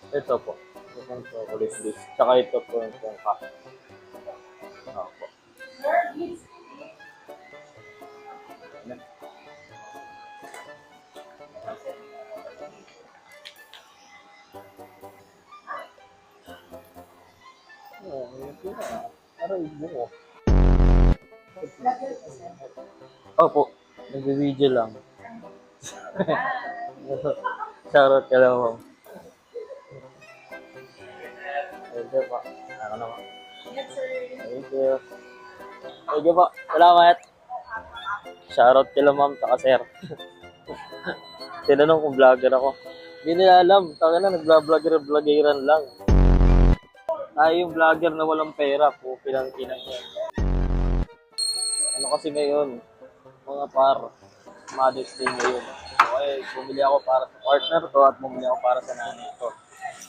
Ito po. Ito pong chocolate bliss. Tsaka ito po yung pongka. Opo. Oo, yun po na. Aray, buko. Opo. Nag-video lang. Shoutout ka lang, ma'am. Thank you po. Ako naman. Thank you. Thank you po. Salamat. Shoutout ka lang, ma'am, saka sir. Tinanong kung vlogger ako. Hindi nila alam. Tanga na, nag-vlogger-vloggeran lang. Tayo yung vlogger na walang pera po. Pinang-inang yan. Ano kasi ngayon, mga par, Mother's Day ngayon. Okay, bumili ako para sa partner ko at bumili ako para sa nanay ko.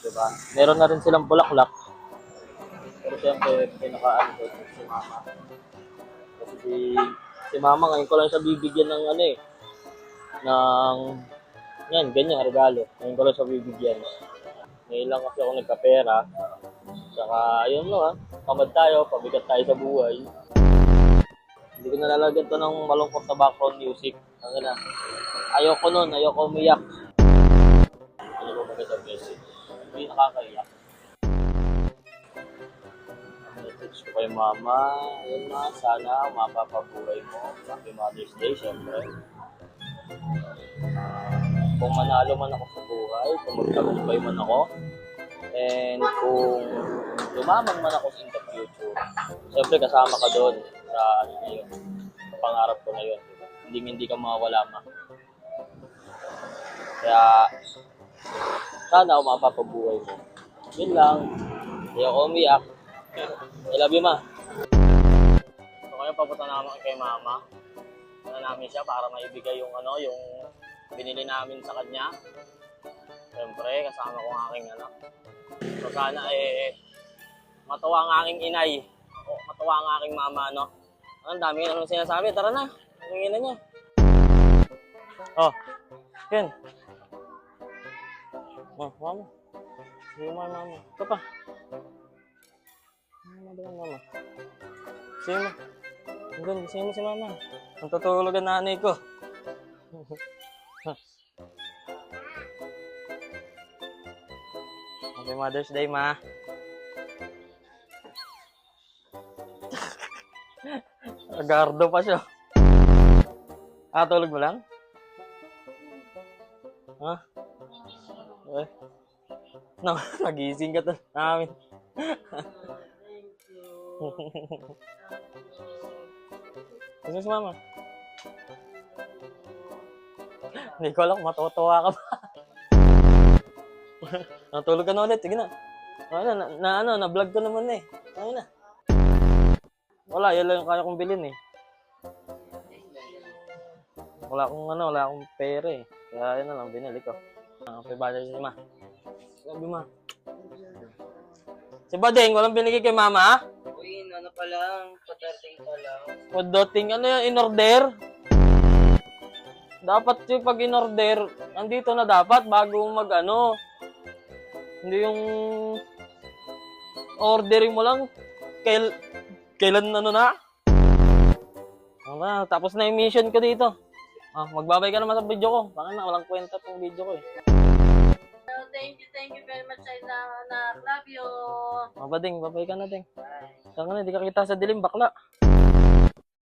Diba? Meron na rin silang bulaklak. Pero siyempre, pinaka-ano ko si mama. Kasi si mama ngayon ko lang siya bibigyan ng ano eh. Ng, yan, ganyan, regalo. Ngayon ko lang siya bibigyan. Ngayon lang kasi ako nagkapera. Tsaka, ayun mo ha, tamad tayo, pabigat tayo sa buhay. Hindi ko nalalagyan to ng malungkot na background music. Ano na, ayoko nun, ayoko umiyak. Hindi ko maganda message. Hindi nakakaiyak. Message ko kay mama, ayun ma, sana mapapabuhay mo. Happy Mother's Day, syempre. Kung manalo man ako sa buhay, kung magtagumpay man ako, and kung lumaman man ako in the future, syempre kasama ka doon sa ano na yun, sa pangarap ko na yun. Diba? Hindi ka mawawala ma. Kaya sana ako mapapabuhay mo. Yun lang. Hindi ako umiyak. I love you, ma. So ngayon papunta naman kay mama. Ano namin siya para maibigay yung ano, yung binili namin sa kanya. Siyempre, kasama ko ang aking anak. So sana matawa ang aking inay. O, matawa ang aking mama, no? Ang dami naman sinasabi. Tara na. Tingin na niya. Oh, yun. Oh, mama. Sige mo, mama. Ito pa. Mama. Sige mo. Hanggang sige mo si mama. Ang tutulog ang nanay ko. Happy Mother's Day, ma. Agardo pa siya. Ah, tulog mo lang? Ha? Eh. No, nagising ka to namin. Gusto si mama? Hindi ko alam, matutuwa ka pa. Natulog ka na ulit, sige na. Na-vlog ko naman eh. Ano na? Wala, yan lang yung kaya kong bilhin eh. Wala akong pera eh. Kaya yun na lang, binili ko. Happy birthday si ma. Sabi ma. Si Badeng, walang binigay kay mama? Uy, ano pa lang, padating pa lang. Padating, ano yung in-order? Dapat yung pag in-order, nandito na dapat bago mag-ano. Hindi yung ordering mo lang, kailan ano na? Wala, tapos na yung mission ko dito. Magbabay ka naman sa video ko. Baka na, walang kwenta tong video ko eh. Thank you very much sa anak. Love you. Bading, babay ka na, Ding. Saan ka na, hindi ka kita sa dilim, bakla.